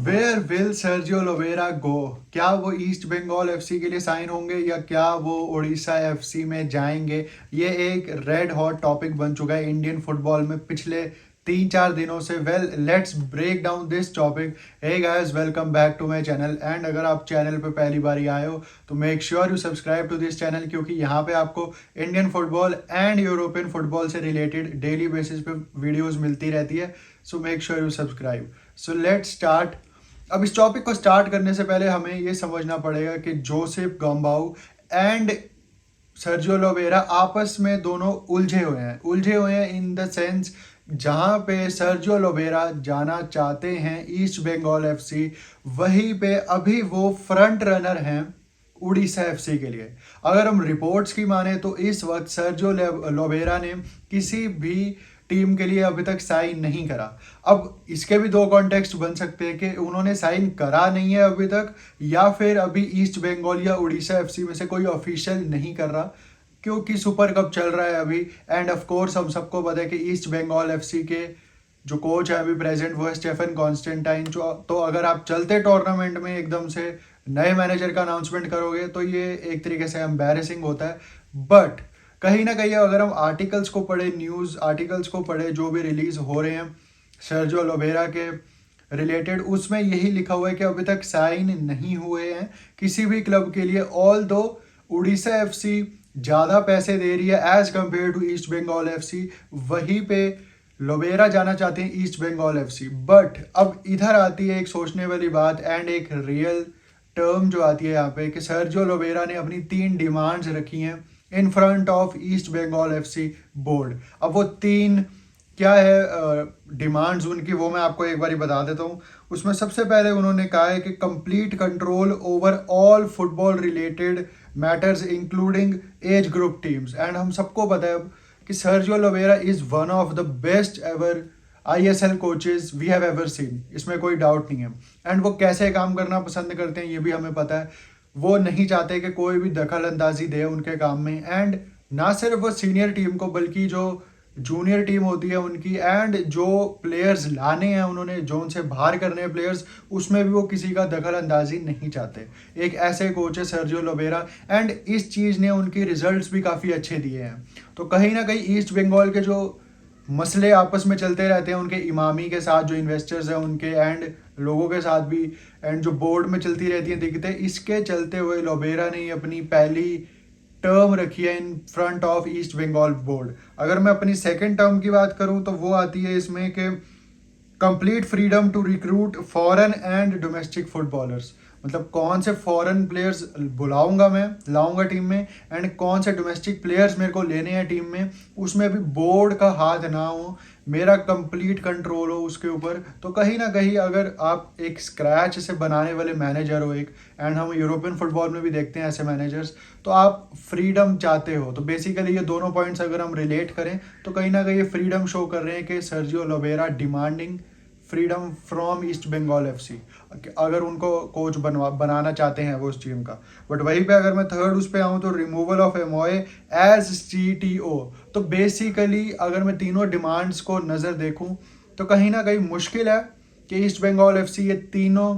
Where will Sergio लोवेरा गो? क्या वो east Bengal FC के लिए साइन होंगे या क्या वो उड़ीसा एफसी में जाएंगे? ये एक रेड हॉट टॉपिक बन चुका है इंडियन फुटबॉल में पिछले 3-4 दिनों से। Well, let's break down this topic. Hey guys, welcome back to my channel. And अगर आप चैनल पे पहली बार ही आए हो तो make sure you subscribe to this channel, क्योंकि यहाँ पे आपको Indian football and European football से रिलेटेड डेली बेसिस पे वीडियोस मिलती रहती है। So make sure you subscribe. So let's start. अब इस टॉपिक को स्टार्ट करने से पहले हमें ये समझना पड़ेगा कि जोसेफ गम्बाऊ एंड सर्जियो लोवेरा आपस में दोनों उलझे हुए हैं इन द सेंस, जहां पे सर्जियो लोवेरा जाना चाहते हैं ईस्ट बंगाल एफसी, वहीं पे अभी वो फ्रंट रनर हैं उड़ीसा एफसी के लिए। अगर हम रिपोर्ट्स की माने तो इस वक्त सर्जियो लोवेरा ने किसी भी टीम के लिए अभी तक साइन नहीं करा। अब इसके भी दो कॉन्टेक्स्ट बन सकते हैं कि उन्होंने साइन करा नहीं है अभी तक, या फिर अभी ईस्ट बंगाल या उड़ीसा एफसी में से कोई ऑफिशियल नहीं कर रहा, क्योंकि सुपर कप चल रहा है अभी। एंड ऑफ कोर्स हम सबको पता है कि ईस्ट बंगाल एफसी के जो कोच है अभी प्रेजेंट वो है स्टेफन कॉन्स्टेंटाइन। जो तो अगर आप चलते टूर्नामेंट में एकदम से नए मैनेजर का अनाउंसमेंट करोगे तो ये एक तरीके से एम्बैरेसिंग होता है। बट कहीं ना कहीं अगर हम आर्टिकल्स को पढ़े, न्यूज़ आर्टिकल्स को पढ़े जो भी रिलीज हो रहे हैं सर्जियो लोवेरा के रिलेटेड, उसमें यही लिखा हुआ है कि अभी तक साइन नहीं हुए हैं किसी भी क्लब के लिए। ऑल दो उड़ीसा एफसी ज़्यादा पैसे दे रही है as compare to East Bengal FC, वहीं पे लोवेरा जाना चाहते हैं ईस्ट बंगाल एफसी। बट अब इधर आती है एक सोचने वाली बात एंड एक रियल टर्म जो आती है यहाँ पे कि सर्जियो लोवेरा ने अपनी 3 डिमांड्स रखी हैं in front of East Bengal FC board. अब वो 3 क्या है डिमांड्स उनकी, वो मैं आपको एक बार बता देता हूँ। उसमें सबसे पहले उन्होंने कहा है कि complete control over all football related matters including age group teams. And हम सबको पता है कि सर्जियो लोवेरा is one of the best ever ISL coaches we have ever seen, इसमें कोई डाउट नहीं है। एंड वो कैसे काम करना पसंद करते हैं ये भी हमें पता है। वो नहीं चाहते कि कोई भी दखल अंदाजी दे उनके काम में। एंड ना सिर्फ वो सीनियर टीम को बल्कि जो जूनियर टीम होती है उनकी, एंड जो प्लेयर्स लाने हैं उन्होंने जोन से बाहर करने हैं प्लेयर्स, उसमें भी वो किसी का दखल अंदाजी नहीं चाहते। एक ऐसे कोच है सर्जियो लोवेरा, एंड इस चीज़ ने उनकी रिजल्ट्स भी काफ़ी अच्छे दिए हैं। तो कहीं ना कहीं ईस्ट बंगाल के जो मसले आपस में चलते रहते हैं उनके इमामी के साथ, जो इन्वेस्टर्स हैं उनके, एंड लोगों के साथ भी, एंड जो बोर्ड में चलती रहती हैं दिक्कतें, इसके चलते हुए लोवेरा ने अपनी पहली टर्म रखी है in front of East Bengal board. अगर मैं अपनी सेकंड टर्म की बात करूं तो वो आती है इसमें कि complete freedom to recruit foreign and domestic footballers. मतलब कौन से फॉरेन प्लेयर्स बुलाऊंगा मैं, लाऊंगा टीम में, एंड कौन से डोमेस्टिक प्लेयर्स मेरे को लेने हैं टीम में, उसमें भी बोर्ड का हाथ ना हो, मेरा कंप्लीट कंट्रोल हो उसके ऊपर। तो कहीं ना कहीं अगर आप एक स्क्रैच से बनाने वाले मैनेजर हो एक, एंड हम यूरोपियन फुटबॉल में भी देखते हैं ऐसे मैनेजर्स, तो आप फ्रीडम चाहते हो। तो बेसिकली ये दोनों पॉइंट्स अगर हम रिलेट करें तो कहीं ना कहीं ये फ्रीडम शो कर रहे हैं कि सर्जियो लोवेरा demanding freedom from East Bengal FC, अगर उनको कोच बनाना चाहते हैं वो उस टीम का। बट वहीं पे अगर मैं थर्ड उस पे आऊँ तो removal of MOA as CTO। तो बेसिकली अगर मैं तीनों डिमांड्स को नज़र देखूं तो कहीं ना कहीं मुश्किल है कि ईस्ट बंगाल एफसी ये तीनों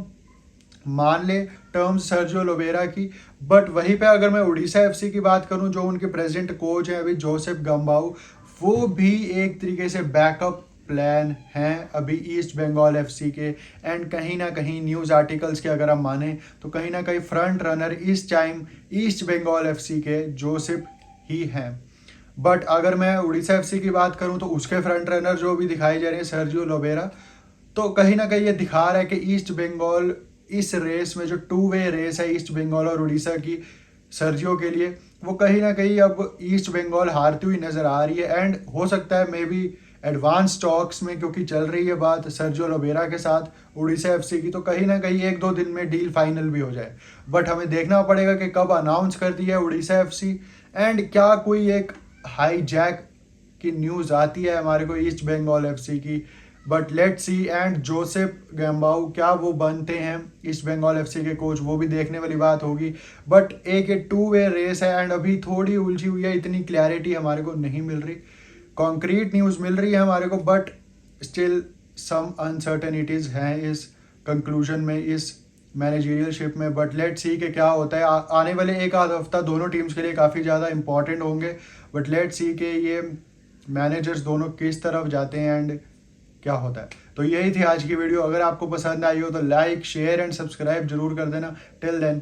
मान ले टर्म्स सर्जियो लोवेरा की। बट वहीं पे अगर मैं उड़ीसा एफसी की बात करूं, जो उनके प्रेसिडेंट कोच हैं अभी जोसेफ गम्बाऊ, वो भी एक तरीके से बैकअप प्लान हैं अभी ईस्ट बंगाल एफसी के। एंड कहीं ना कहीं न्यूज़ आर्टिकल्स के अगर हम माने तो कहीं ना कहीं फ्रंट रनर इस टाइम ईस्ट बंगाल एफसी के जोसेफ ही हैं। बट अगर मैं उड़ीसा एफसी की बात करूं तो उसके फ्रंट रनर जो भी दिखाई जा रहे हैं सर्जियो लोवेरा, तो कहीं ना कहीं ये दिखा रहा है कि ईस्ट बंगाल इस रेस में, जो 2 वे रेस है ईस्ट बंगाल और उड़ीसा की सर्जियो के लिए, वो कहीं ना कहीं अब ईस्ट बंगाल हारती हुई नजर आ रही है। एंड हो सकता है मे बी एडवांस टॉक्स में, क्योंकि चल रही है बात सर्जियो लोवेरा के साथ उड़ीसा एफसी की, तो कहीं ना कहीं 1-2 दिन में डील फाइनल भी हो जाए। बट हमें देखना पड़ेगा कि कब अनाउंस करती है उड़ीसा एफसी, एंड क्या कोई एक हाई जैक की न्यूज़ आती है हमारे को ईस्ट बंगाल एफसी की। But let's see. And Joseph Gombau क्या वो बनते हैं ईस्ट बंगाल एफसी के कोच, वो भी देखने वाली बात होगी। बट एक 2 वे रेस है एंड अभी थोड़ी उलझी हुई है, इतनी क्लैरिटी हमारे को नहीं मिल रही। कॉन्क्रीट न्यूज़ मिल रही है हमारे को, बट स्टिल सम अनसर्टेनिटीज़ हैं इस कंक्लूजन में इस मैनेजरियलशिप में। बट लेट्स सी कि क्या होता है। आने वाले एक आध हफ्ता दोनों टीम्स के लिए काफ़ी ज़्यादा इंपॉर्टेंट होंगे। बट लेट्स सी कि ये मैनेजर्स दोनों किस तरफ जाते हैं एंड क्या होता है। तो यही थी आज की वीडियो। अगर आपको पसंद आई हो तो लाइक शेयर एंड सब्सक्राइब जरूर कर देना। Till then